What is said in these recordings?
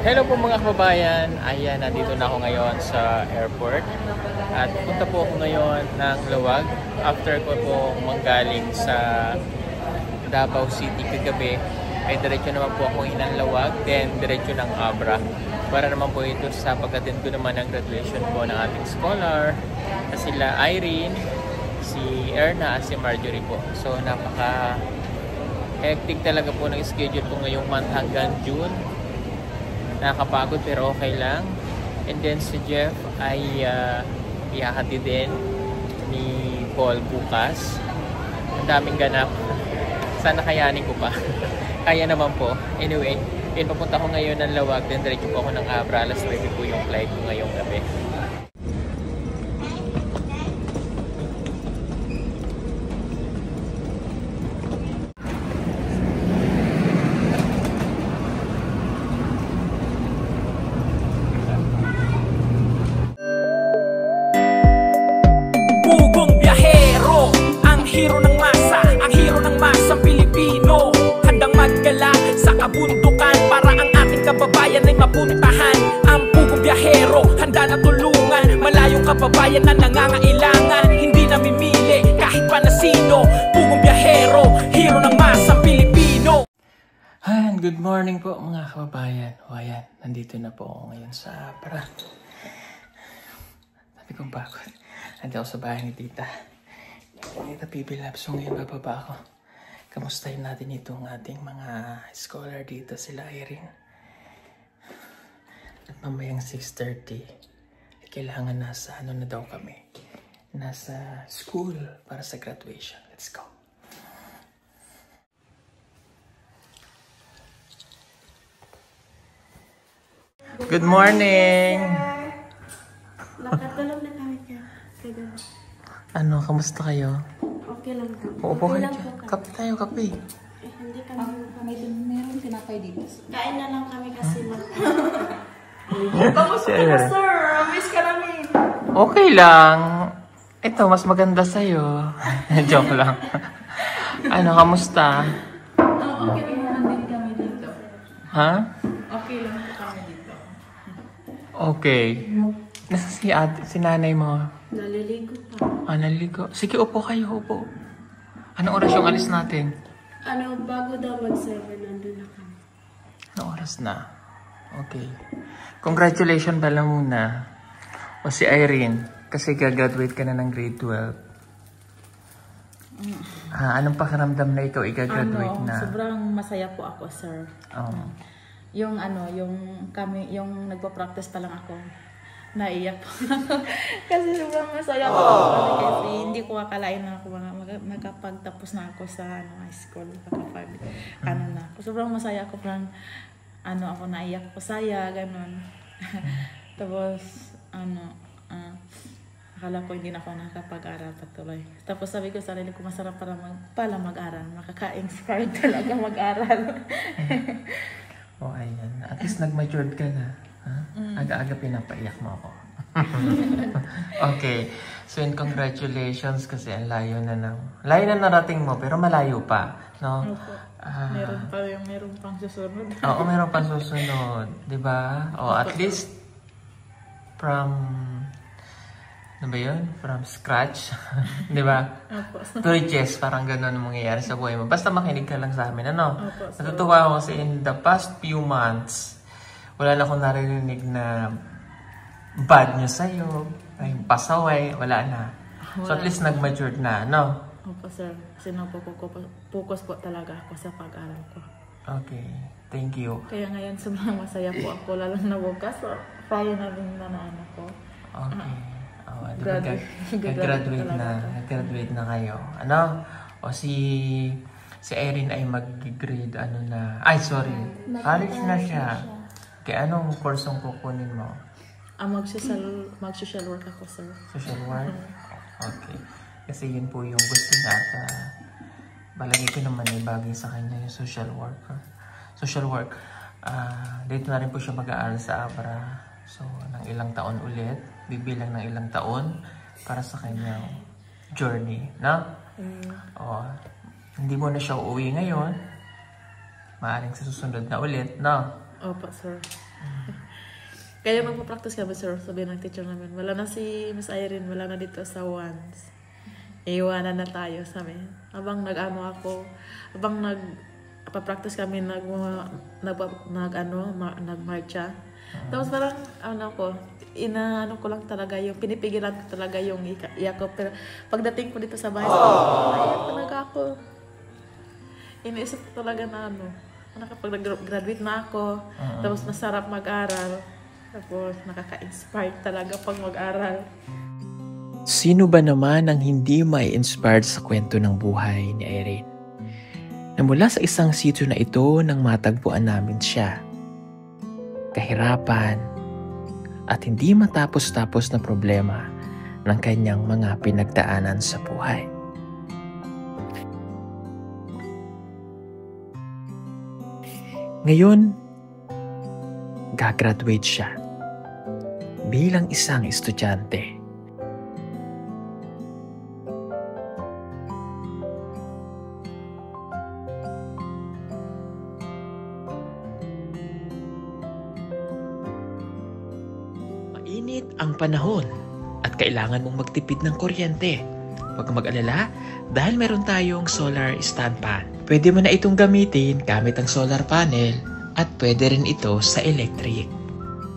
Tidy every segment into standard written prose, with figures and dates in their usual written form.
Hello po mga kababayan, ayan, nandito na ako ngayon sa airport at punta po ako ngayon ng Luwag after ko po manggaling sa Davao City kagabi. Ay diretso naman po ako Luwag, then diretso ng Abra para naman po ito sa pag-attend ko naman ng graduation po ng ating scholar na sila Irene, si Erna at si Marjorie po. So napaka hectic talaga po ng schedule ko ngayong month hanggang June. Nakakapagod pero okay lang. And then si Jeff ay ihahati din ni Paul bukas. Ang daming ganap. Sana kayanin ko pa. Kaya naman po. Anyway, papunta ko ngayon ng Luwag. Then diretso po ako ng Abra. Alas 9 po yung flight ko ngayong gabi. Hero ng masa, ang hero ng masang Pilipino, handang maggala sa kabundukan para ang ating kababayan ay mapuntahan. Ang pugong biyahero, handa na tulungan malayong kababayan na nangangailangan. Hindi namimili kahit pa na sino. Pugong biyahero, hero ng masang Pilipino. And good morning po mga kababayan. O ayan, nandito na po ako ngayon sa Abra. Sabi kong bakit. Nandito ako sa bahay ni Tita. Tita Pibilab. So ngayon bababa ako. Kamustahin natin itong ating mga scholar dito, sila Irene. At mamayang 6:30, kailangan nasa ano na daw kami. Nasa school para sa graduation. Let's go. Good morning! Nakatulog na kami kagabi. Ano, kamusta kayo? Okay lang kami. Uupo Okay kayo lang dyan. po kami. Kape tayo, kape. Hindi kami. Meron tinapay dito. Kain na lang kami kasi Kamusta ka, sir? Miss ka namin. Okay lang. Ito, mas maganda sa'yo. Joke lang. Ano, kamusta? Okay lang din kami dito. Ha? Okay lang kami dito. Okay. Nasa si nanay mo? Naliligo pa. Naliligo. Sige, upo kayo, upo. Anong oras yung alis natin? Bago daw mag-7, nandun na kami. Anong oras na? Okay. Congratulations pala muna. O si Irene, kasi gagraduate ka na ng grade 12. Anong pakiramdam na ikaw igagraduate na? Sobrang masaya po ako, sir. Yung nagpa-practice pa lang ako. Naiyak po ako. Kasi sobrang masaya po ako. Kasi hindi ko akalain na ako magkapagtapos na ako sa high school. Sobrang masaya ako. Ako naiyak ko, saya, ganun. Tapos, akala ko hindi na ako nakapag-aral patuloy. Tapos sabi ko sa sarili ko, masarap pala mag-aral. Makaka-inspired talaga mag-aral. Ayan. At least nag-matured ka na. Aga-aga pinapaiyak mo ako. Okay. So, congratulations kasi ang layo na narating mo, pero malayo pa. No? Meron pang susunod. Oo, meron pang susunod. Diba? At least, from scratch. Diba? To riches, parang ganun ang mangyayari sa buhay mo. Basta makinig ka lang sa amin. Natutuwa ako kasi in the past few months, wala na akong narinig na bad news sa'yo, pasaway, wala na. So at least nag-matured na, no? Opo, sir. Kasi focus po talaga ako sa pag-aral ko. Okay. Thank you. Kaya ngayon, sobrang masaya po ako, lalo na bukas. Kaya na rin na anak ko. Okay. Nag-graduate na kayo. Ano? Si Erin ay mag-grade, college na siya. Kaya anong course ang kukunin mo? Mag-social work ako, sir. Social work? Okay. Kasi yun po yung gusto niya at balagay ko naman ay bagay sa kanya yung social work. Social work. Dito na rin po siya mag-aaral sa Abra. So, ng ilang taon ulit. Bibilang ng ilang taon para sa kanyang journey. Na? Hindi mo na siya uuwi ngayon. Maaring sa susunod na ulit, no? Opo, sir. Kaya magpa-practice kami, sir. Sabi ng teacher namin, wala na si Miss Irene, wala na dito sa ones. Iiwanan na tayo, sabi. Habang nagpa-practice kami, nagmarcha. Tapos parang, inaano ko lang talaga yung, pinipigilan ko talaga yung iyak ko. Pero pagdating ko dito sa bahay, iyak talaga ako. Iniisip ko talaga na kapag nag-graduate na ako, tapos masarap mag-aral, tapos nakaka-inspire talaga pag mag-aral. Sino ba naman ang hindi mai-inspired sa kwento ng buhay ni Irene? Na mula sa isang sitio na ito nang matagpuan namin siya. Kahirapan at hindi matapos-tapos na problema ng kanyang mga pinagdaanan sa buhay. Ngayon, gagraduate siya bilang isang estudyante. Mainit ang panahon at kailangan mong magtipid ng kuryente. Huwag kang mag-alala dahil meron tayong solar stand fan. Pwede mo na itong gamitin gamit ang solar panel at pwede rin ito sa electric.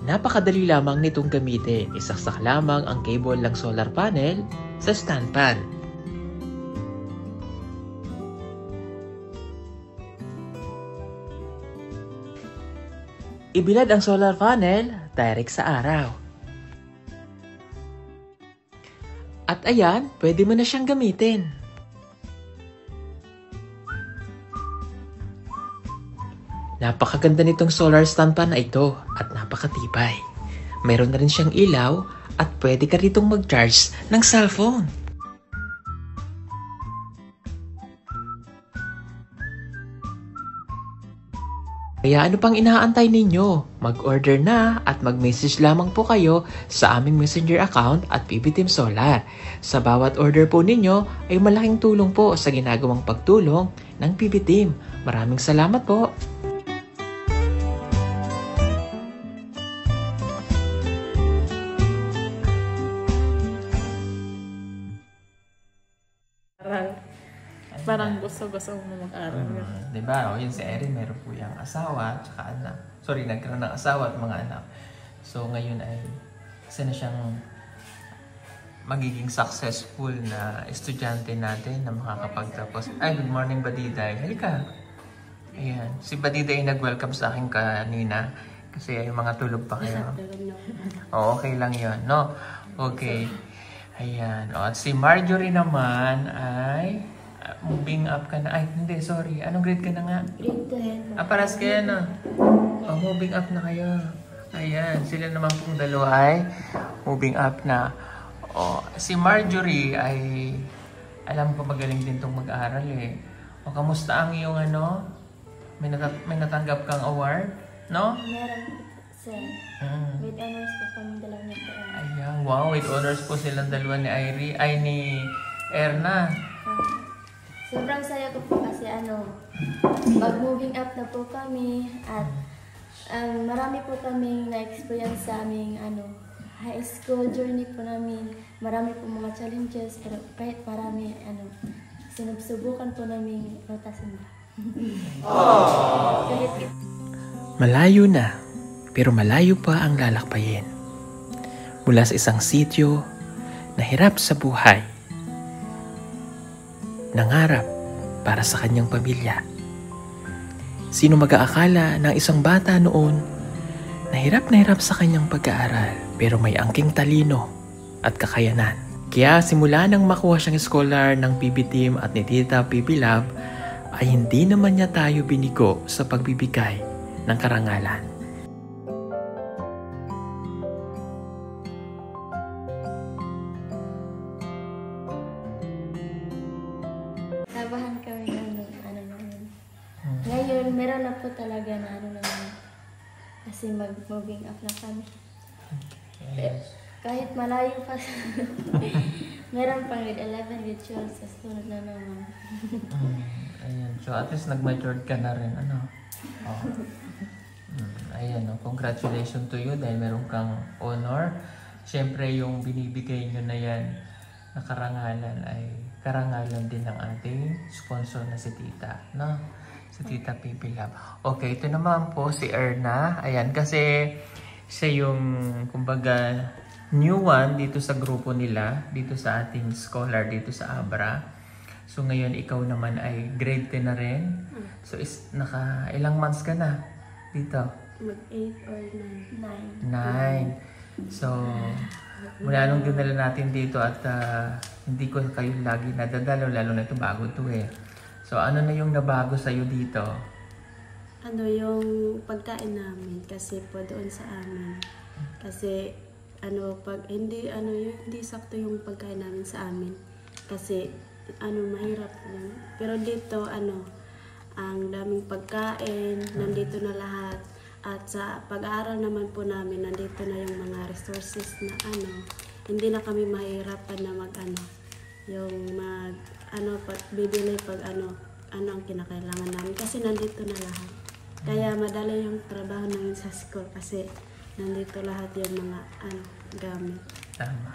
Napakadali lamang nitong gamitin. Isaksak lamang ang cable ng solar panel sa stand fan. Ibilad ang solar panel direct sa araw. At ayan, pwede mo na siyang gamitin. Napakaganda nitong solar stand fan na ito at napakatibay. Meron na rin siyang ilaw at pwede ka ritong mag-charge ng cellphone. Kaya ano pang inaantay ninyo? Mag-order na at mag-message lamang po kayo sa aming messenger account at PB Team Solar. Sa bawat order po ninyo ay malaking tulong po sa ginagawang pagtulong ng PB Team. Maraming salamat po! Parang gusto mo mag-aral. Diba? O, yun si Erin, meron po yung asawa at anak. Sorry, nagkaroon ng asawa at mga anak. So, ngayon ay isa na siyang magiging successful na estudyante natin na makakapagtapos. Ay, good morning, Badiday. Halika. Ayan. Si Badiday nag-welcome sa akin kanina kasi yung mga tulog pa kayo. O, okay lang yun, no? Okay. Ayan. O, at si Marjorie naman ay moving up ka na. Ay, hindi, sorry. Anong grade ka na nga? Grade 10. Paras kayo na. Oh, moving up na kayo. Ayan, sila naman pong dalawa ay moving up na. Oh, si Marjorie ay alam ko magaling din itong mag-aaral eh. O, kamusta ang iyong may natanggap kang award? No? Meron, sir. With honors po kami dalawa niya po. Ayan, wow. With honors po silang dalawa ni ni Erna. Sobrang saya ko po kasi mag-moving up na po kami at marami po kaming na-experience sa aming high school journey po namin. Marami po mga challenges pero kahit marami sinubukan po namin rutasin. Malayo na, pero malayo pa ang lalakbayin. Mula sa isang sityo na hirap sa buhay. Nangarap para sa kanyang pamilya. Sino mag-aakala ng isang bata noon na hirap sa kanyang pag-aaral pero may angking talino at kakayanan. Kaya simula nang makuha siyang scholar ng PB Team at ni Tita PB Lab ay hindi naman niya tayo binigo sa pagbibigay ng karangalan. Nabahan kami namin. Ngayon, meron na po talaga na namin. Kasi mag-moving up na kami. Yes. Kahit malayo pa meron pang with 11, with 12 sa sunod na naman. Ayan. So at least nag-matured ka na rin. Oh. Ayan, no? Congratulations to you dahil meron kang honor. Siyempre, yung binibigay nyo na yan na karangalan ay karangalan din ng ating sponsor na si Tita, no? Si Tita Pipi Love. Okay, ito naman po si Erna. Ayan, kasi siya yung, kumbaga, new one dito sa grupo nila, dito sa ating scholar, dito sa Abra. So, ngayon, ikaw naman ay grade 10 na rin. So, ilang months ka na dito? Mag-8 or 9. 9. So, mula nung dinala natin dito at hindi ko kayo lagi nadadalo, lalo na ito bago to eh. So, ano na yung nabago sa'yo dito? Ano yung pagkain namin kasi po doon sa amin. Kasi pag hindi sakto yung pagkain namin sa amin. Kasi mahirap yun. Pero dito ang daming pagkain, nandito na lahat. At sa pag-aaral naman po namin, nandito na yung mga resources na hindi na kami mahirapan na bibili pag ang kinakailangan namin kasi nandito na lahat. Kaya madali yung trabaho namin sa school kasi nandito lahat yung mga gamit. Tama.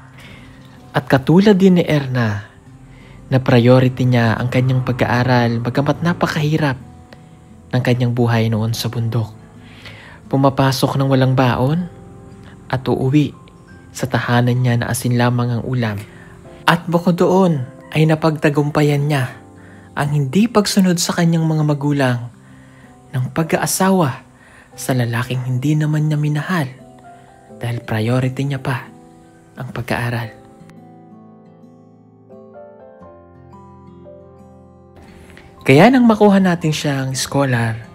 At katulad din ni Erna, na priority niya ang kanyang pag-aaral bagamat napakahirap ng kanyang buhay noon sa bundok. Pumapasok ng walang baon at uuwi sa tahanan niya na asin lamang ang ulam. At bukod doon ay napagtagumpayan niya ang hindi pagsunod sa kanyang mga magulang ng pag-aasawa sa lalaking hindi naman niya minahal dahil priority niya pa ang pag-aaral. Kaya nang makuha natin siyang scholar,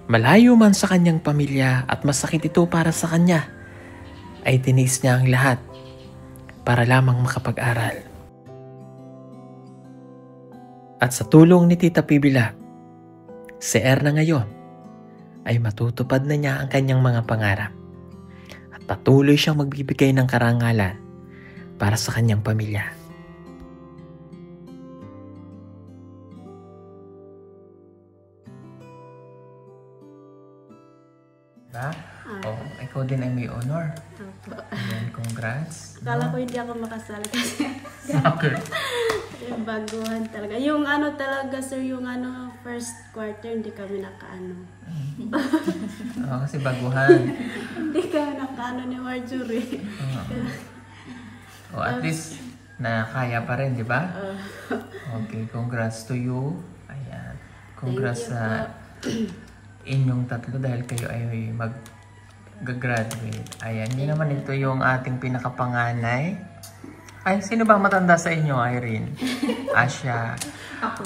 malayo man sa kanyang pamilya at masakit ito para sa kanya, ay tiniis niya ang lahat para lamang makapag-aral. At sa tulong ni Tita Pibila, si Erna ngayon ay matutupad na niya ang kanyang mga pangarap at patuloy siyang magbibigay ng karangalan para sa kanyang pamilya. Diba? Ikaw din ay may honor. Opo. Ayan, congrats. Akala ko hindi ako makasali kasi Okay. yung baguhan talaga. Yung talaga sir, yung first quarter hindi kami Kasi baguhan. hindi kami ni Marjorie. At least, na kaya pa rin, di ba? Okay, congrats to you. Ayan. Congrats Thank you sa inyong tatlo dahil kayo ay mag-graduate. Ayan, yun naman ito yung ating pinakapanganay. Ay, sino ba matanda sa inyo, Irene? Asya.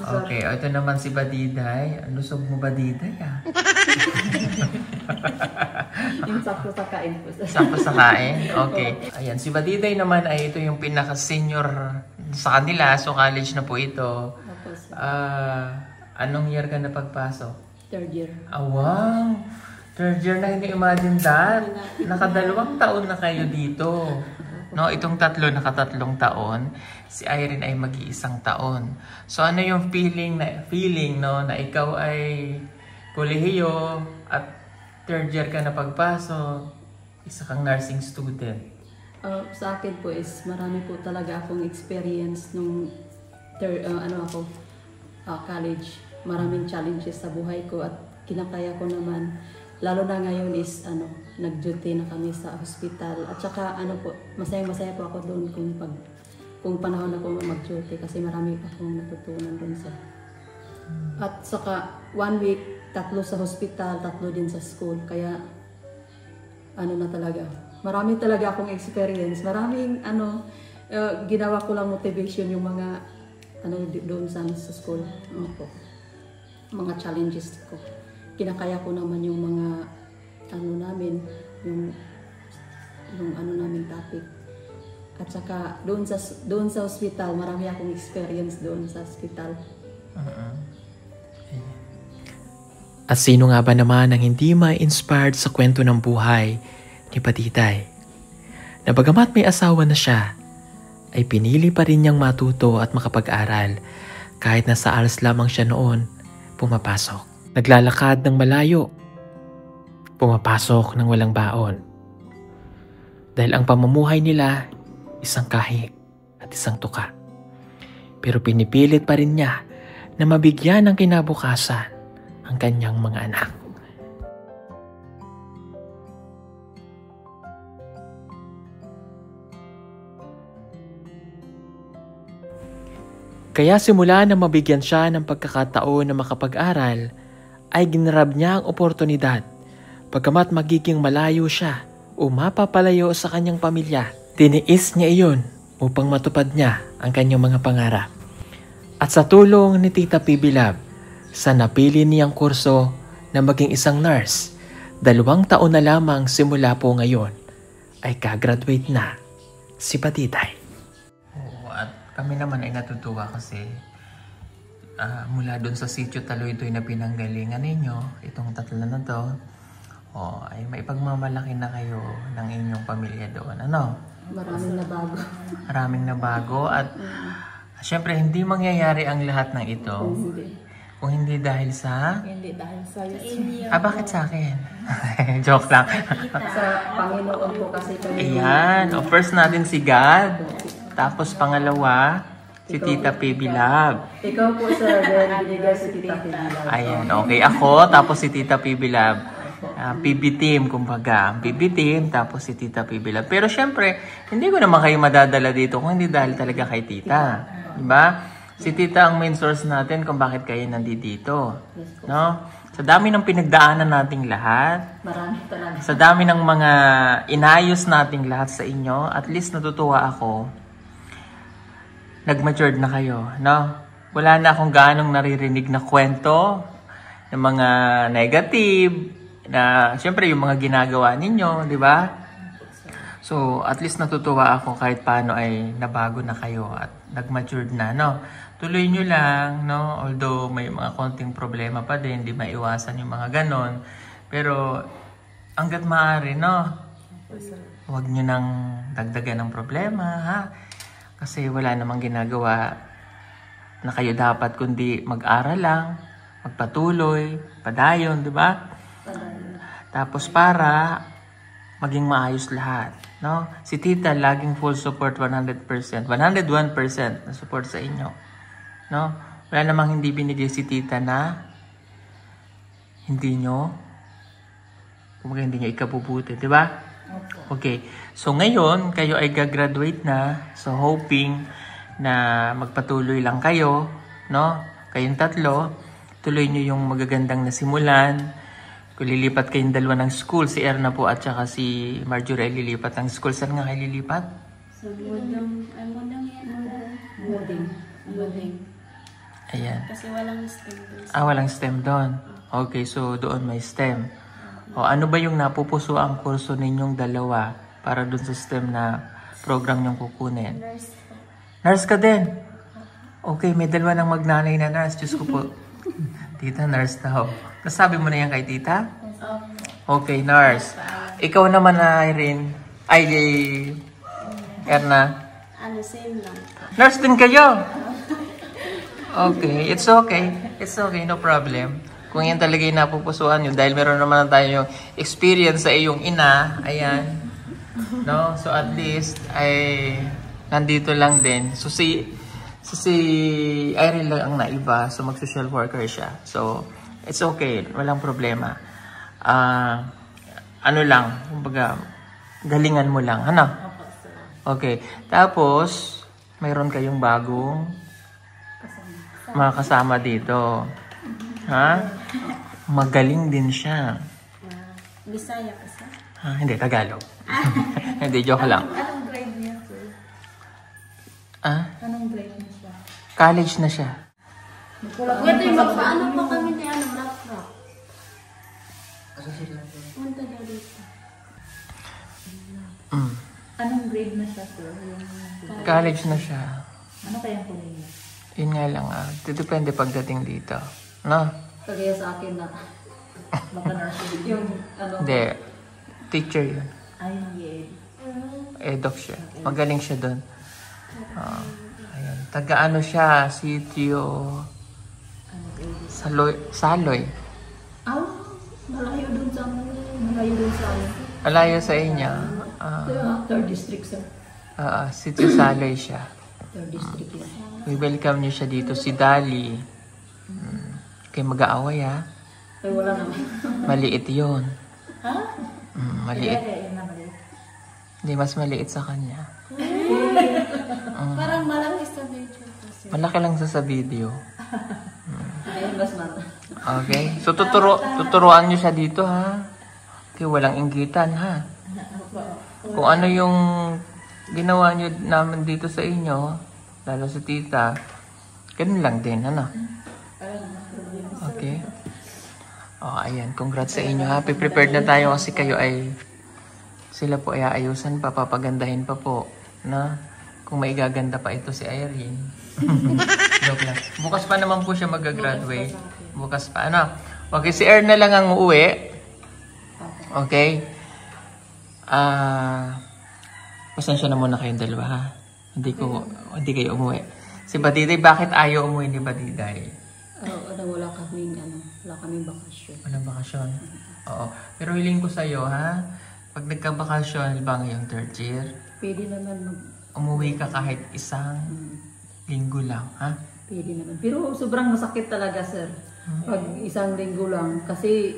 Okay, ito naman si Badiday. Lusog mo, Badiday, ah. Yung sakto sa kain po. Sakto sa kain? Okay. Ayan, si Badiday naman ay ito yung pinaka-senior sa kanila. So, college na po ito. Anong year ka na pagpasok? Third year. Wow! Third year na, hindi imagine that. Nakadalawang taon na kayo dito. No, itong tatlo, nakatatlong taon. Si Irene ay mag-iisang taon. So, ano yung feeling no, na ikaw ay kolehiyo at third year ka na pagpasok, isa kang nursing student? Sa akin po is marami po talaga akong experience nung college. Maraming challenges sa buhay ko at kinakaya ko naman. Lalo na ngayon is nag-duty na kami sa hospital. At saka masayang-masaya po ako doon kung panahon ako mag-duty kasi marami akong natutunan doon sa. At saka 1 week, 3 sa hospital, 3 din sa school. Kaya na talaga. Marami talaga akong experience. Maraming ginawa ko lang motivation yung mga doon sa school. Mga challenges ko. Kinakaya ko naman yung mga namin, yung namin topic. At saka doon sa hospital, marami akong experience doon sa hospital. At sino nga ba naman ang hindi ma-inspired sa kwento ng buhay ni Badiday? Na bagamat may asawa na siya, ay pinili pa rin niyang matuto at makapag-aral kahit nasa ALS lamang siya noon pumapasok. Naglalakad ng malayo. pumapasok ng walang baon. Dahil ang pamumuhay nila, isang kahig at isang tuka. Pero pinipilit pa rin niya na mabigyan ng kinabukasan ang kanyang mga anak. Kaya simula na mabigyan siya ng pagkakataon na makapag-aral, ay ginrab niya ang oportunidad. Pagkamat magiging malayo siya o mapapalayo sa kanyang pamilya, tiniis niya iyon upang matupad niya ang kanyang mga pangarap. At sa tulong ni Tita PB Love, sa napili niyang kurso na maging isang nurse, 2 taon na lamang simula po ngayon, ay kagraduate na si Patitay. At kami naman ay natutuwa kasi mula doon sa sitio Taloytoy na pinanggalingan ninyo, itong 3 na to, ay maipagmamalaki na kayo ng inyong pamilya doon. Ano? Maraming nabago. Maraming nabago at syempre hindi mangyayari ang lahat ng ito kung hindi dahil sa... Hindi dahil sa inyo. Bakit sa akin? Joke lang. Sa Panginoon po kasi kami. Ayan. First natin si God. Tapos pangalawa, si Tita PB Love. Ikaw po, sir, binigay si Tita PB Love. Ayan, okay. Ako, tapos si Tita PB Love. PB team, kumbaga. PB team, tapos si Tita PB Love. Pero syempre, hindi ko naman kayo madadala dito kung hindi dahil talaga kay Tita. Diba? Si Tita ang main source natin kung bakit kayo nandito. No? Sa dami ng pinagdaanan nating lahat, Marami talaga. sa dami ng mga inayos nating lahat sa inyo, at least natutuwa ako, nag-matured na kayo, no? Wala na akong gaanong naririnig na kwento ng mga negative, na syempre yung mga ginagawa ninyo, di ba? So, at least natutuwa ako kahit paano ay nabago na kayo at nag-matured na, no? Tuloy nyo lang, no? Although may mga konting problema pa din, di maiwasan yung mga ganon. Pero, hanggat maaari, no? Huwag nyo nang dagdagan ng problema, ha? Kasi wala namang ginagawa na kayo dapat kundi mag-aral lang, magpatuloy, padayon, di ba? Tapos para maging maayos lahat, no? Si Tita laging full support 100%, 101% na support sa inyo, no? Wala namang hindi binigay si Tita na hindi nyo ikabubuti, di ba? Okay. So ngayon, kayo ay gagraduate na. So hoping na magpatuloy lang kayo, no? Kayong 3, tuloy nyo yung magagandang nasimulan. Kung lilipat kayong 2 ng school, si Erna po at saka si Marjorie ay lilipat ng school. Saan nga kayo lilipat? Sa Modeng. Ayan. Kasi walang STEM doon. Walang STEM doon. Okay, so doon may STEM. Ano ba yung napupuso ang kurso ninyong 2 para doon sa STEM na program nyong kukunin? Nurse po. Nurse ka din? Okay, may 2 ng magnanay na nurse. Diyos ko po. Tita, nurse daw. Nasabi mo na yan kay Tita? Okay, nurse. Ikaw naman na Irene. Erna. Same lang. Nurse din kayo? Okay, it's okay. It's okay, no problem. Kung yan talaga yung napupusuan nyo, dahil meron naman tayo experience sa iyong ina, ayan. No? So at least, ay nandito lang din. So si Irene lang ang naiba, so mag-social worker siya. So, it's okay, walang problema. Ano lang, kumbaga, galingan mo lang, ano? Okay, tapos, mayroon kayong bagong mga kasama dito. Ha? Magaling din siya. Bisaya kasi. Hindi, Tagalog. Hindi, joke lang. Anong grade niya, sir? Anong grade niya siya? College na siya. Pwede magpaano pa kami ni Black Rock. Punta daw dito. Anong grade na siya, sir? College na siya. Ano kayang kunin niya? Yun nga lang, depende pagdating dito. No? Kagaya sa akin na Baka nurse yung Hindi. Teacher yun. Ay, yeah. Doc siya. Magaling siya doon. Ayan. Taga-ano siya? Sitio... Saloy. Malayo dun sa mga. Malayo din sa amin. Alayo sa inyo. Third district, sir. City Saloy siya. Third district yan. We welcome niyo siya dito. Si Dali. Kayo mag-aaway ha. Ay, wala naman. Maliit yun. Ha? Maliit. Yan na maliit. Hindi, mas maliit sa kanya. Parang malaki sa video kasi. Malaki lang sa video. Ayun, mas mata. Okay? So, tuturuan niyo siya dito, ha? Okay, walang inggitan, ha? Kung ano yung ginawa niyo naman dito sa inyo, lalo sa tita, ganun lang din, ano? Okay? Oh, ayan. Congrats sa inyo, ha? Prepared na tayo kasi kayo ay sila po ay aayusan pa, papagandahin pa po, na kung may gaganda pa ito si Irene. Joke lang. Bukas pa naman po siya mag-graduate. Bukas pa, ano? Okay, si Erna lang ang uuwi. Okay? Pasensya na muna kayong dalawa, ha? Hindi kayo umuwi. Si Badiday, bakit ayaw umuwi ni Badiday? Wala kaming bakasyon. Walang bakasyon? Oo. Pero hiling ko sa'yo, ha? Pag nagka-bakasyon, ba ngayong third year? Pwede naman Umuwi ka kahit isang linggo lang, ha? Pwede naman. Pero sobrang masakit talaga, sir. Pag isang linggo lang. Kasi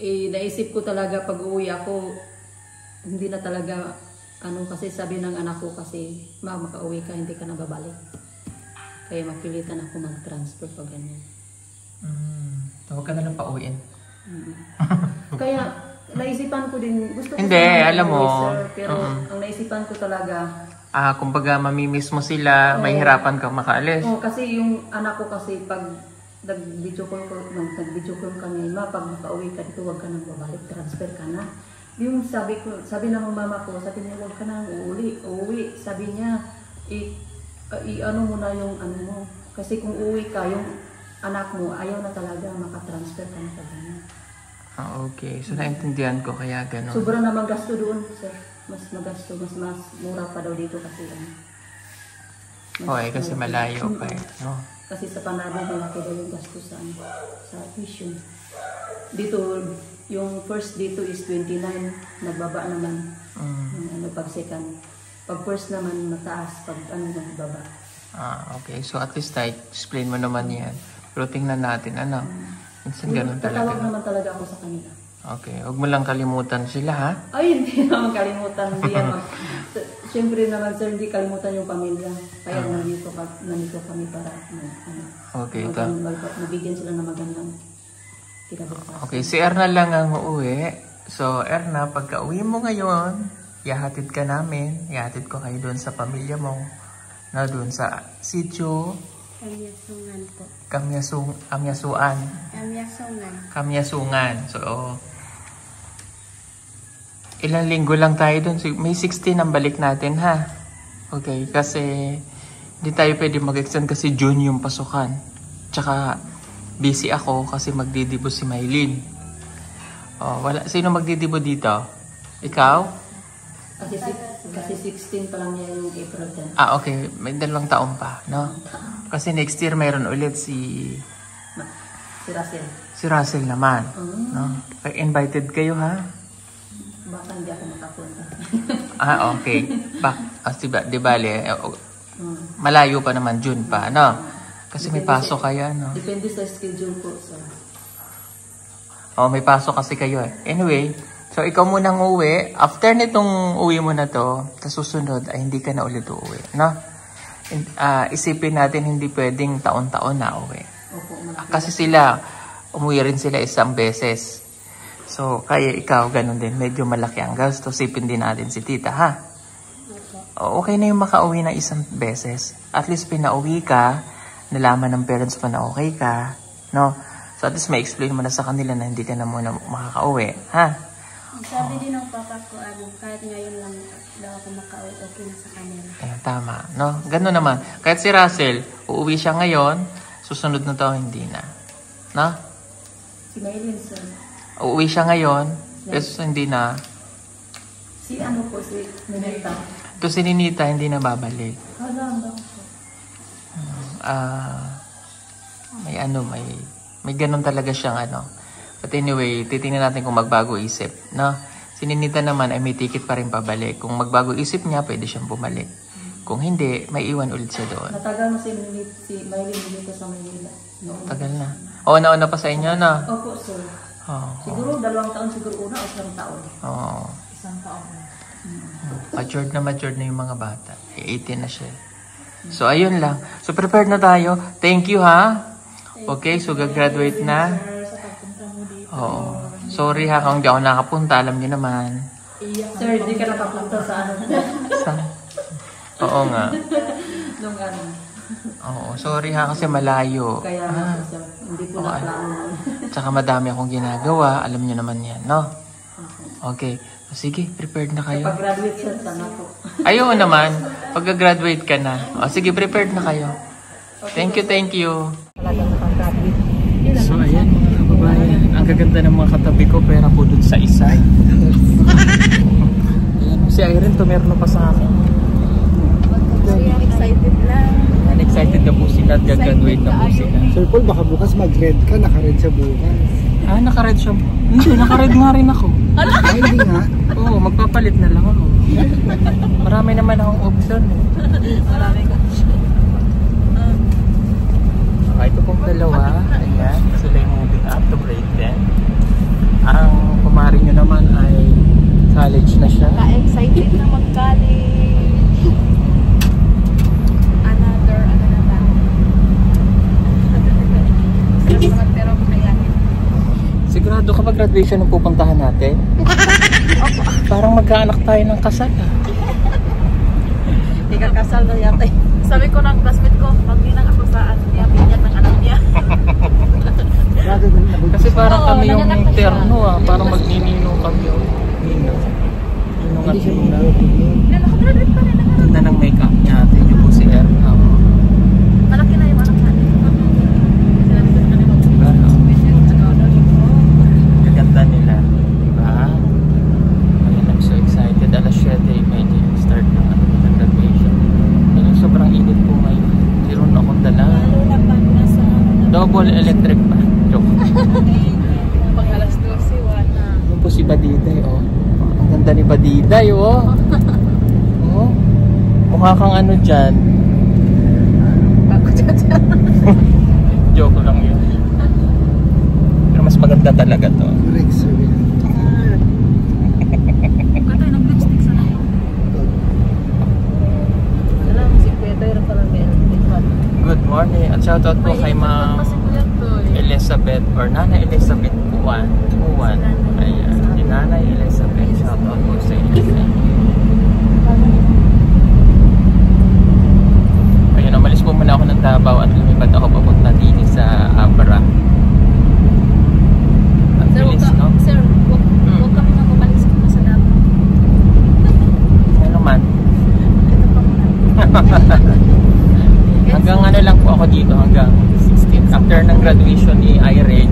naisip ko talaga pag uwi ako, hindi na talaga, kasi sabi ng anak ko kasi, makauwi ka, hindi ka na babalik. Kaya mapilitan ako mag-transfer pag ganyan. Huwag ka na lang pauwiin. Kaya, naisipan ko din, gusto ko Hindi, sana alam mo. sir, pero ang naisipan ko talaga, Kumbaga, mamimiss mo sila, may hirapan kang makaalis. kasi yung anak ko kasi pag nag-video call kami, pag makauwi ka dito, huwag ka nang babalik, transfer ka na. Yung sabi ng mama ko, sabi niya, huwag ka nang uuwi. Sabi niya, ano mo na yung ano mo. Kasi kung uuwi ka, yung anak mo, ayaw na talaga makatransfer ka na sa ganyan. Okay. So, naintindihan ko kaya gano'n. Sobrang naman gasto doon, sir. Mas magasto, mas mura pa daw dito kasi Okay, kasi malayo pa eh. No? Kasi sa Panabo, malaki daw yung gasto sa tuition. Dito, yung first dito is 29, nagbaba naman. Pag second. Pag first naman, mataas. Pag nagbaba. Okay. So, at least explain mo naman yan. Pero tingnan natin, ano? Minsan ganun Tatawag talaga. naman talaga ako sa kanila. Okay. Huwag mo lang kalimutan sila, ha? Ay, hindi naman kalimutan. Siyempre naman, sir, hindi kalimutan yung pamilya. Kaya nandito kami para Okay, mabigyan sila ng magandang kinabukasan. Okay, si Erna lang ang uuwi. So, Erna, pagka uwi mo ngayon, ihahatid ka namin. Ihahatid ko kayo doon sa pamilya mo. Na doon sa sitio. Kamyasungan po. Kamyasuan. Kamyasungan. So, ilang linggo lang tayo doon. So, May 16 ang balik natin, ha? Okay, kasi hindi tayo pwede mag-extend kasi June yung pasukan. Tsaka, busy ako kasi magdidibo si Maylin. Sino magdidibo dito? Ikaw? Kasi 16 pa lang niya yung April 10. Okay. May 2 taon pa, no? Kasi next year mayroon ulit si Russell. Si Russell naman, no? Invited kayo, ha? Baka hindi ako makapunta. Okay. Di bale, malayo pa naman, June pa, no? Kasi may pasok kayo, no? Depende sa schedule ko, sir. May pasok kasi kayo, eh. Anyway, so ikaw munang uuwi. After nitong uwi mo na to, sa susunod ay hindi ka na ulit uuwi, no? Isipin natin hindi pwedeng taon-taon na uwi. Kasi umuwi rin sila isang beses. So, kaya ikaw, ganun din. Medyo malaki ang gasto. Isipin din natin si tita, ha? Okay na yung makauwi na isang beses. At least pinauwi ka, nalaman ng parents mo na okay ka, no? So, at least may explain mo na sa kanila na hindi ka na muna makakauwi, ha? Sabi din ng papa ko, kahit ngayon lang daw ako makauwi, okay na sa kanila. Tama, no? Ganun naman. Kahit si Russell, uuwi siya ngayon, susunod na taon, hindi na. No? Si Maylin, sir. Uuwi siya ngayon, pero hindi na. Si Ninita. Ito si Ninita, hindi na babalik. May ganun talaga siyang But anyway, titingnan natin kung magbago isip, no? Si Ninita naman ay may ticket pa rin pabalik. Kung magbago isip niya, pwede siyang bumalik. Kung hindi, may iwan ulit siya doon. Matagal na si Maylin dito sa Maynila. Tagal na. Oo, nauna pa sa inyo, no? Opo, sir. Oo. Siguro 2 taon siguro una o 1 taon. Oo. 1 taon. Matured na yung mga bata. 18 na siya. So, ayun lang. So, prepared na tayo. Thank you, ha? Okay, so gagraduate na. Oo. Sorry ha, kung di ako nakapunta, alam niyo naman. Sir, di ka nakapunta sa ano? Oo nga. Nung ano? Oo, sorry ha, kasi malayo. Kaya sir, hindi po na-plano. Tsaka madami akong ginagawa, alam niyo naman yan, no? Okay. Sige, prepared na kayo. Pag-graduate sir, sana po. Ayaw naman, pag-graduate ka na. O, sige, prepared na kayo. Thank you, thank you. So, ayan mga kababayan. Ang gaganda ng mga katabi ko, pera po dun sa isa. Ayan, si Irene, tumerno pa sa akin. Excited lang. Excited na po sila at gagraduate na po sila. Sir Paul, baka bukas mag-red ka, naka-red sa bukas. Ah, naka-red siya. Hindi, naka-red nga rin ako. Ay, hindi nga. Oo, magpapalit na lang ako. Marami naman akong option. Maraming Ito pong dalawa, ayan, sila yung moving up to grade 10. Ang kumari nyo naman ay college na siya. ka-excited na mag-college. Another, ano na ba? Pero kaya. Sigurado kapag graduation ang pupuntahan natin. Parang magkaanak tayo ng kasal. Hindi ka kasal na yata. Sabi ko ng classmate ko, pag-inang ako sa niya, pinyan ng anak niya. Kasi parang kami yung terno parang magninino kami yung nino. Ninong at nina. Nakagraduate pa rin. Ganda ng make-up niya ate. Yun po si Erna. Malaki na yung anak natin. Gaganda nila. Diba? Ayun, I'm so excited. Alas 7 may start na ng graduation. Ayun, sobrang init po ngayon. Meron akong dala. Double electric pa. Joke. Pag alas 12, wala. Yun po si Badiday, oh. Ang ganda ni Badiday, oh. Oh. Mukha kang ano dyan. Joke lang yun. Pero mas maganda talaga to. Katay, nag-lipstick sa nayo. Alam, si Kuya Toy pala may Good morning. At shoutout po kay Ma'am Elizabeth or Nanay Elizabeth Puan. Ayan. Si Nanay Elizabeth. Shoutout po sa inyo. Ayan, umalis po muna ako ng Davao at lumipad ako papunta din sa Abra. Ang bilis, no? Sir, huwag kami nang umalis kung nasa Davao. Ano man? Hanggang ano lang po ako dito, hanggang 16. After ng graduation ni Irene,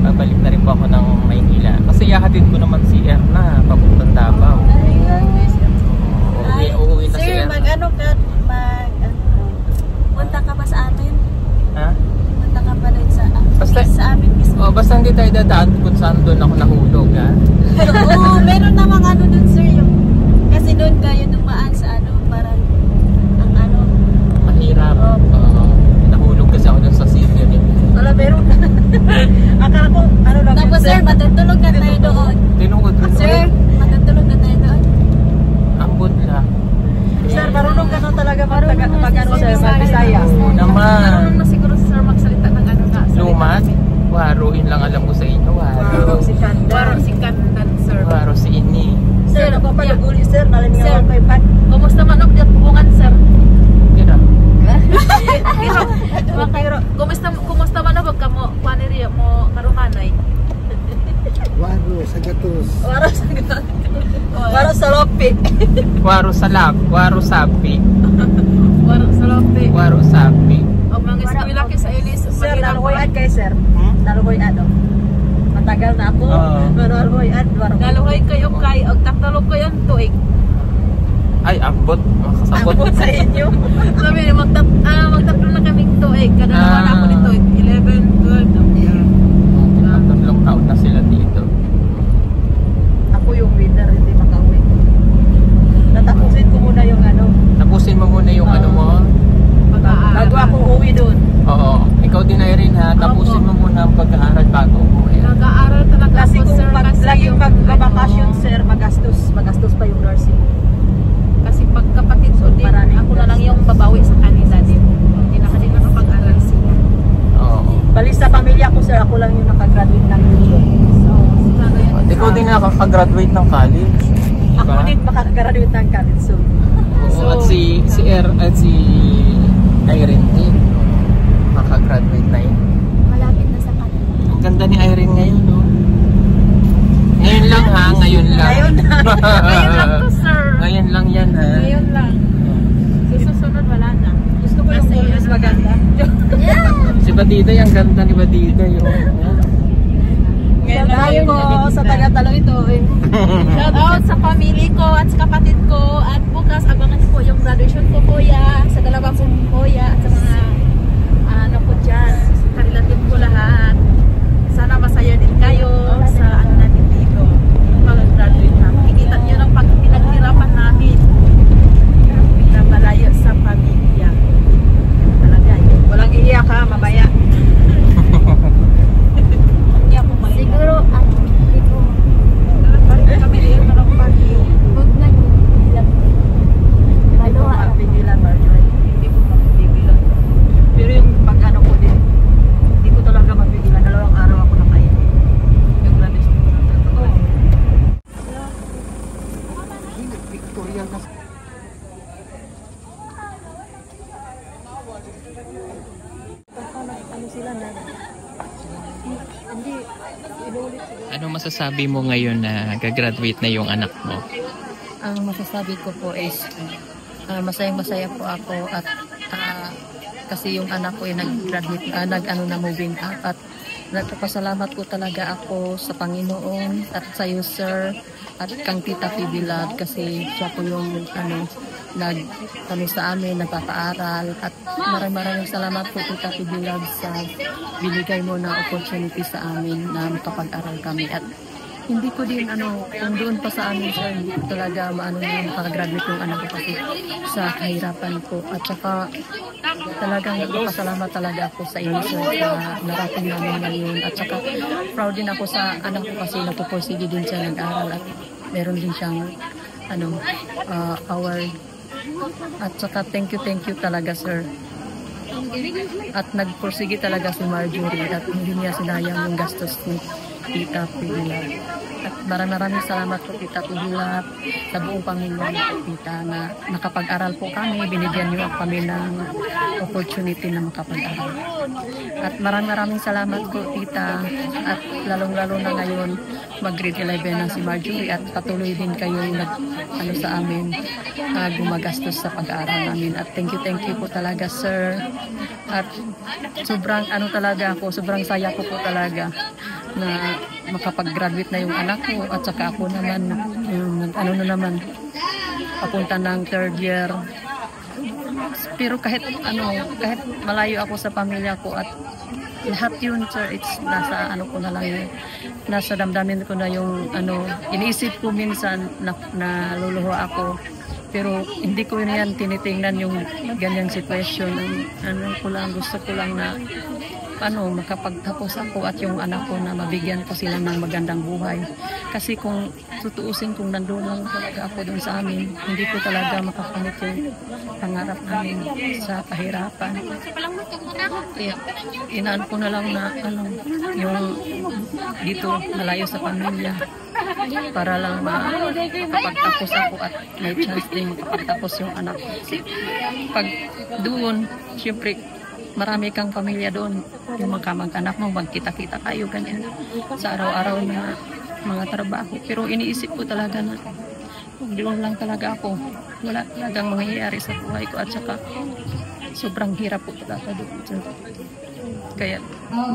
babalik na rin po ako ng Maynila. Kasi ihahatid ko naman si Erna papuntang Davao. Uuwi na si Sir, Erna. mag-ano ka? Punta ka ba sa amin? Ha? Punta ka pa rin sa amin mismo. Oh, basta hindi tayo dadaan kung saan doon ako nahulog, ha? Oo, meron namang ano dun, sir. Kasi doon kayo dumaan sa ano, parang ang ano. Mahirap. Nahulog kasi ako doon sa senior eh. Wala, meron. Akala ko, ano lang. Tapos sir, matutulog na tayo doon. Tinungkod rin. Sir, matutulog na tayo doon. Ambot lang. Sir, marunong ka na talaga mag-ano sir, mag-Bisaya. Oo naman. Marunong na siguro sir magsalita ng ano na. Lumat? Waruin lang alam ko sa inyo. Waro. Si Kanda. Waro si Kandan sir. Waro si Ini. Sir, ako pa nag-uli sir, nalamin Sir. ako kay Pat. Kumusta man og diyan sir? Tira. Kumusta man og kamo paniriya mo karumanay? Waro, sa gatos. Para sa Lopi. Waro salap. Waro sapi. Waro sa lote. Waro sapi. Og mga eskwela kay sa Elis. Sir, naluhoy-ad kay sir. Naluhoy-ad o. Matagal na ako. Naluhoy-ad. Naluhoy kayo kay og taktalog kayo ang tuig. Ay, ambot. Makasabot. Ako sa inyo. Sabi niya magtaplo na kaming tuig. Kada naman ako ni tuig 11, 12. Tatlong taon na sila. makagraduate ng college. Ako din makagraduate ng college soon. Oo, at si Irene din. Makagraduate na yun. Malapit na sa kanila. Ang ganda ni Irene ngayon, no? Ngayon lang ha, ngayon lang. Ngayon lang to, sir. Ngayon lang yan ha. Ngayon lang. Susunod wala na. Gusto ko yung mas maganda. Si Badiday, ang ganda ni Badiday. Ngayon lang ko sa taga-talo ito. Shout out sa family ko at sa kapatid ko. At bukas abangan po yung graduation ko, kuya. Sa dalawa kong kuya at sa mga ano ko dyan. Karilatin ko lahat. Sana masaya din kayo sa ano natin dito. Mag-graduate na. Kikita nyo ng pinaghirapan namin na malayo sa pamilya. Talaga yun. Walang iiyak ha, mamaya. Siguro, hindi ko, Kami rin na lang pag-iyo. huwag na lang. Maluwa. Mapigilan, Marjorie. Hindi ko mapigilan. Pero yung pag-ano ko din, hindi ko talaga mapigilan. 2 araw ako nakain. Yung graduation ko ng totoo. Victoria na. Ano masasabi mo ngayon na gagraduate na yung anak mo? Ang masasabi ko po is masayang-masaya po ako at kasi yung anak ko ay nag-graduate, moving up at nagpapasalamat ko talaga ako sa Panginoon at sa iyo, sir, at kang Tita Pibilad kasi siya po yung sa amin, nagpapaaral at maraming salamat po Tita Pibilad sa binigay mo na opportunity sa amin na makapag-aral kami at hindi ko din kung doon pa sa amin sir, hindi ko talaga makagraduate yung anak ko kasi sa kahirapan ko at saka talagang nagpapasalamat talaga ako sa inyo sir na narating namin ngayon at saka proud din ako sa anak ko kasi nagpupursige din siya nag-aral at meron din siyang award at saka thank you talaga sir at nagpursige talaga si Marjorie at hindi niya sinayang yung gastos ni Tita Pibilab. At maraming salamat po Tita Pibilab sa buong pamilya po Tita na nakapag-aral po kami, binigyan niyo kami ng opportunity na makapag-aral. At maraming salamat po Tita at lalong-lalo na ngayon mag-grade 11 na si Marjorie at patuloy din kayo sa amin gumagastos sa pag-aaral namin at thank you po talaga sir at sobrang sobrang saya ko po talaga na makapag-graduate na yung anak ko at saka ako naman papunta ng 3rd year pero kahit malayo ako sa pamilya ko at lahat yun sir it's nasa ko na lang yun nasa damdamin ko na yung iniisip ko minsan na luluho ako pero hindi ko yan tinitingnan yung ganyang sitwasyon gusto ko lang na makapagtapos ako at yung anak ko na mabigyan ko sila ng magandang buhay kasi kung tutuusin kung nandun lang talaga ako dun sa amin hindi ko talaga makakamit yung pangarap namin sa kahirapan kaya inaan ko na lang na yung dito malayo sa pamilya para lang makapagtapos ako at may chance din makapagtapos yung anak ko kasi pag doon syempre marami kang pamilya doon yung magkamag-anak mo magkita-kita kayo ganyan sa araw-araw na mga trabaho pero iniisip ko talaga na doon lang talaga ako wala talagang mangyayari sa buhay ko at saka sobrang hirap po talaga doon kaya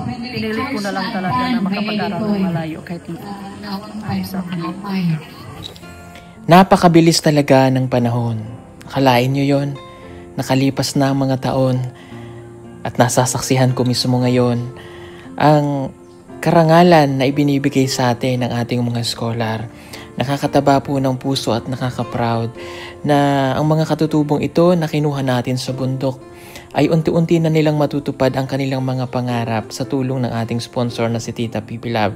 pinili ko na lang talaga na makapag-aral ng malayo kahit sa akin. Napakabilis talaga ng panahon. Akalain nyo yon, nakalipas na ang mga taon at nasasaksihan ko mismo ngayon ang karangalan na ibinibigay sa atin ng ating mga scholar. Nakakataba po ng puso at nakaka-proud na ang mga katutubong ito na kinuha natin sa bundok ay unti-unti na nilang matutupad ang kanilang mga pangarap sa tulong ng ating sponsor na si Tita Pibilab.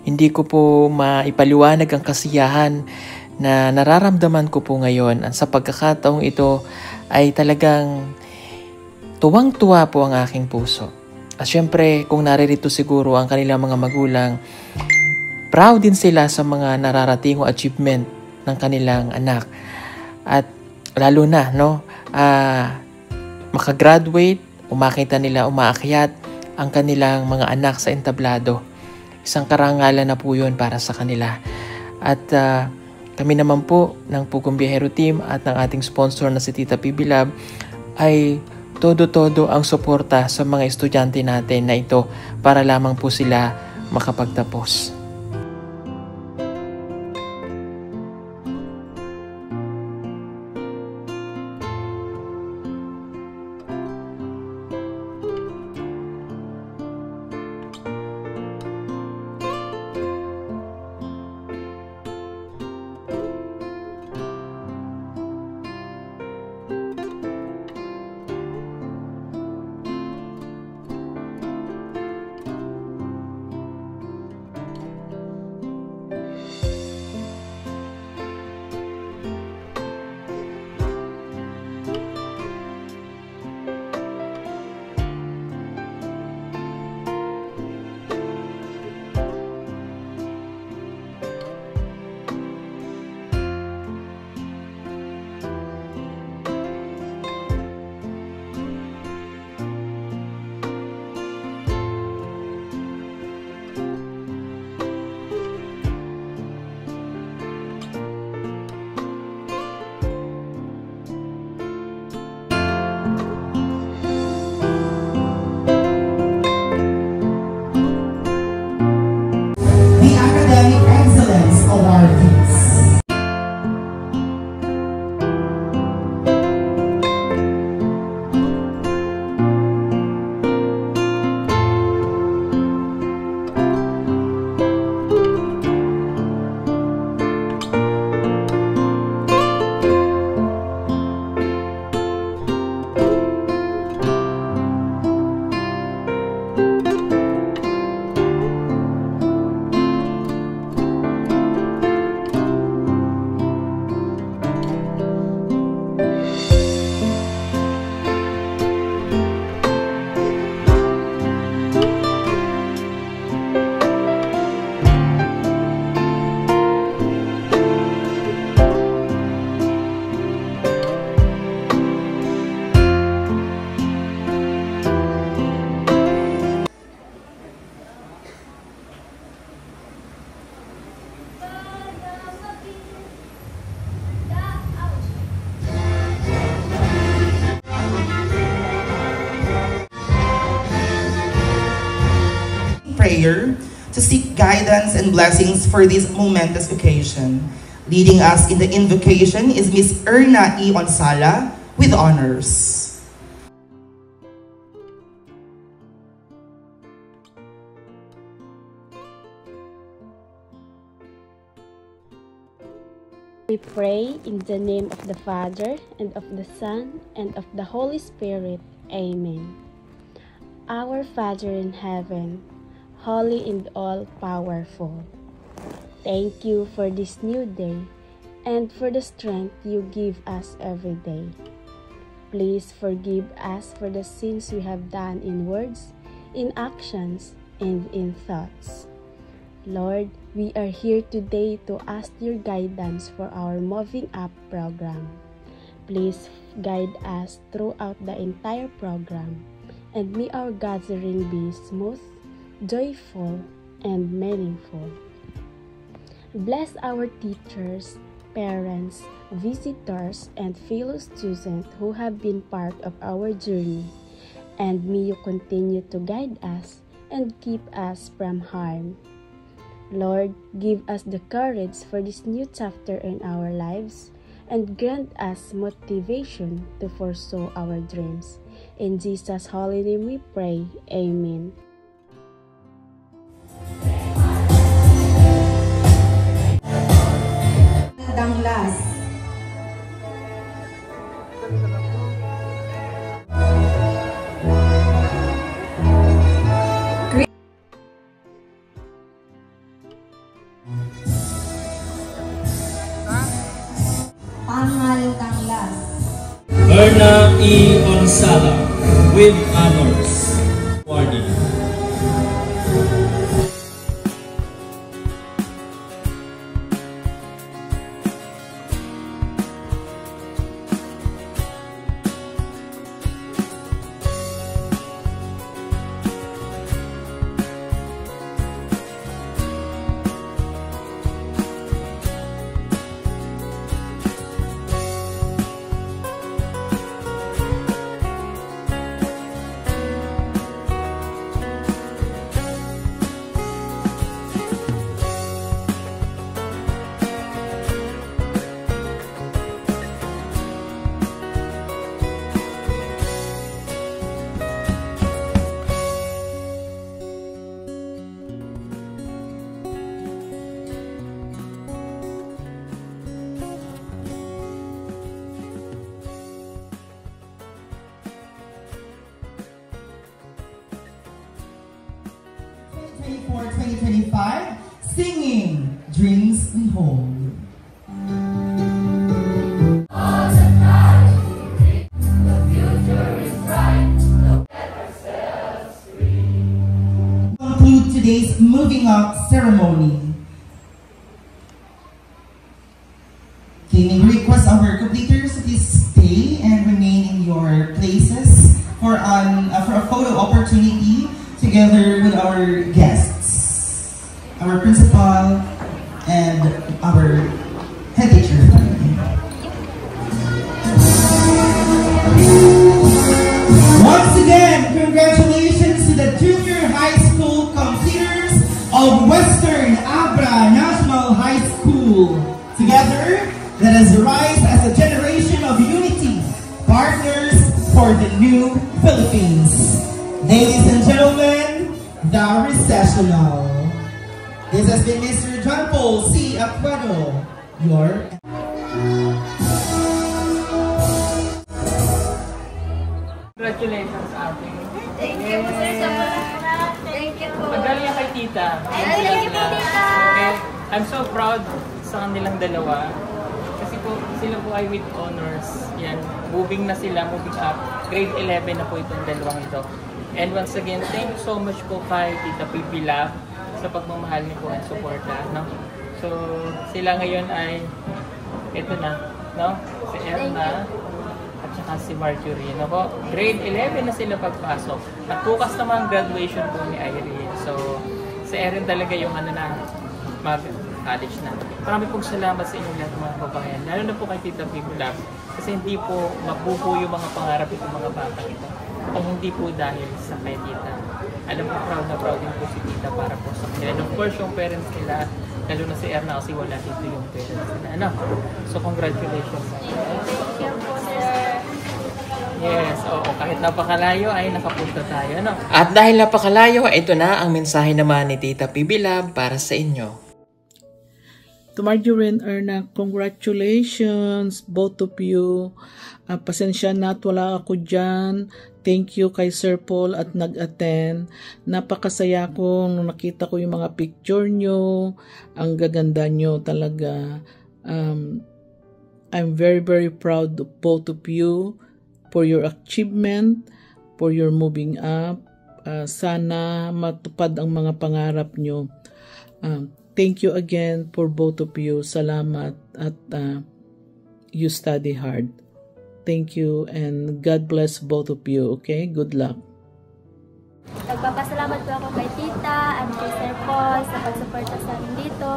Hindi ko po maipaliwanag ang kasiyahan na nararamdaman ko po ngayon. Sa pagkakataong ito ay talagang tuwang-tuwa po ang aking puso. At syempre, kung naririto siguro ang kanilang mga magulang, proud din sila sa mga nararating o achievement ng kanilang anak. At lalo na, makagraduate, makita nila umaakyat ang kanilang mga anak sa entablado. Isang karangalan na po yun para sa kanila. At kami naman po ng Pugong Biyahero Team at ng ating sponsor na si Tita PB Lab ay todo-todo ang suporta sa mga estudyante natin na ito para lamang po sila makapagtapos. Prayer to seek guidance and blessings for this momentous occasion. Leading us in the invocation is Miss Erna E. Onsala with honors. We pray in the name of the Father, and of the Son, and of the Holy Spirit. Amen. Our Father in heaven, holy and all-powerful, thank you for this new day and for the strength you give us every day. Please forgive us for the sins we have done in words, in actions, and in thoughts. Lord, we are here today to ask your guidance for our Moving Up program. Please guide us throughout the entire program, and may our gathering be smooth, joyful, and meaningful. Bless our teachers, parents, visitors, and fellow students who have been part of our journey, and may you continue to guide us and keep us from harm. Lord, give us the courage for this new chapter in our lives, and grant us motivation to pursue our dreams. In Jesus' holy name we pray. Amen. Danglas. Pangal Danglas. Erna E. Onsala with honors. Warning. 2025, singing Dreams We Hold. Conclude today's moving up ceremony. May we request our completers to please stay and remain in your places for a photo opportunity together with our guests, our principal, and our head teacher. Once again, congratulations to the junior high school completers of Western Abra National High School. Together, let us rise as a generation of unity, partners for the new Philippines. Ladies and gentlemen, the recessional. This has been Mr. John Paul C. Aquino, your... Congratulations, ate. Thank you po, sir, sa mga. Thank you po. Magaling yan kay tita. Thank you po, tita. Okay. I'm so proud sa kanilang dalawa. Kasi po, sila po ay with honors. Yan. Moving na sila, moving up. Grade 11 na po itong dalawang ito. And once again, thank you so much po kay Tita Pipi Lab sa pagmamahal niyo po at suporta. No? So, sila ngayon ay ito na. No? Si Erna at saka si Marjorie. No po? Grade 11 na sila pagpasok. At bukas naman graduation po ni Irene. So, si Erin talaga yung ano na mag-college na. Marami pong salamat sa inyong lahat mga kababayan. Lalo na po kay Tita Pipi Lab. Kasi hindi po mabubuo yung mga pangarap itong mga bata ito. Kung hindi po dahil sa kay Tita. Alam mo, proud na proud din po si Tita para po sa kanila. And of course, yung parents nila, lalo na si Erna kasi wala dito yung parents nila. Ano? So, congratulations. Thank you po, sir. Yes, oo. Kahit napakalayo ay nakapunta tayo. Ano? At dahil napakalayo, ito na ang mensahe naman ni Tita Pipi Lab para sa inyo. To Marjorie and Erna, congratulations, both of you. Pasensya na at wala ako dyan. Thank you kay Sir Paul at nag-attend. Napakasaya ko nung nakita ko yung mga picture nyo. Ang gaganda nyo talaga. I'm very, very proud of both of you for your achievement, for your moving up. Sana matupad ang mga pangarap nyo. Thank you again for both of you. Salamat at you study hard. Thank you and God bless both of you. Okay? Good luck. Nagpapasalamat po ako kay Tita at kay Sir Paul sa pagsuporta sa amin dito.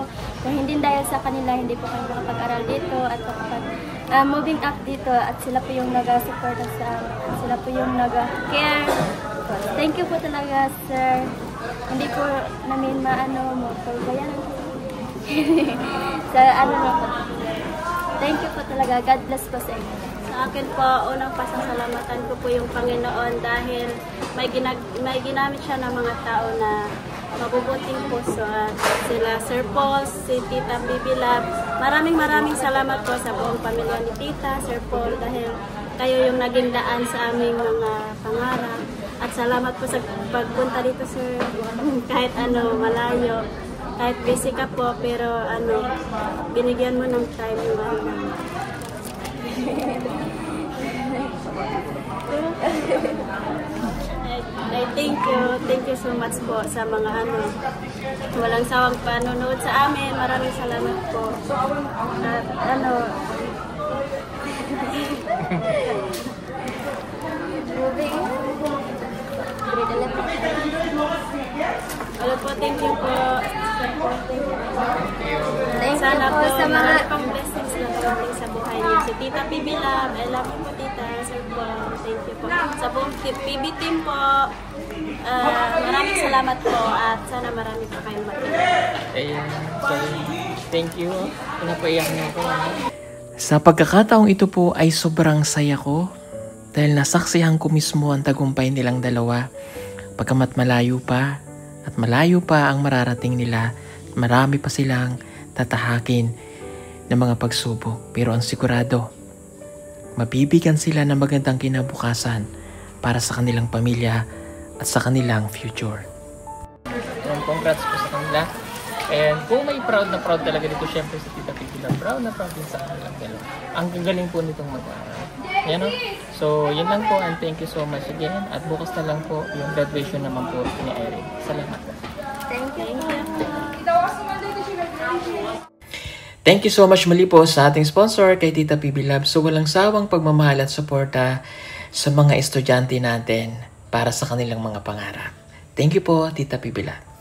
Kung hindi dahil sa kanila, hindi po kami makapag-aral dito at moving up dito at sila po yung nag-suporta sa amin. Sila po yung nag-care. Thank you po talaga, sir. Hindi po namin maano mo bayaran sa ano mo. Thank you po talaga. God bless po sa inyo. Sa akin po, unang pasasalamatan ko po yung Panginoon dahil may ginamit siya ng mga tao na mabubuting puso at sila Sir Paul, si Tita Pipi Lab. Maraming salamat po sa buong pamilya ni Tita, Sir Paul dahil kayo yung naging daan sa aming mga pangarap. At salamat po sa pagpunta dito, sir. Kahit ano, malayo. Kahit busy ka po, pero ano, binigyan mo ng time yung ano. I thank you so much po sa mga ano, walang sawang panonood sa amin. Maraming salamat po. At ano, Hello po, thank you po. Sana po sa mga pang blessings na dumating sa buhay niyo. Si Tita PB Lab, I love you po Tita, Sir po. Thank you po. Sa buong PB team po, maraming salamat po at sana marami pa kayong matulungan. Ayan, so thank you. Napaiyak niyo po. Sa pagkakataong ito po ay sobrang saya ko dahil nasaksihan ko mismo ang tagumpay nilang dalawa. Pagkamat malayo pa at malayo pa ang mararating nila, marami pa silang tatahakin ng mga pagsubok. Pero ang sigurado, mabibigyan sila ng magandang kinabukasan para sa kanilang pamilya at sa kanilang future. Congrats po sa kanila. sila. And kung may proud na proud talaga dito, syempre sa Tita Pipila, proud na proud din sa kanilang dalawa. Ang gagaling po nitong mag-aaral. Yan o. So, yun lang po, and thank you so much again. At bukas na lang po yung graduation naman po ni Erin. Salamat po. Thank you. Thank you so much muli po sa ating sponsor kay Tita PB Lab. So walang sawang pagmamahal at suporta sa mga estudyante natin para sa kanilang mga pangarap. Thank you po, Tita PB Lab.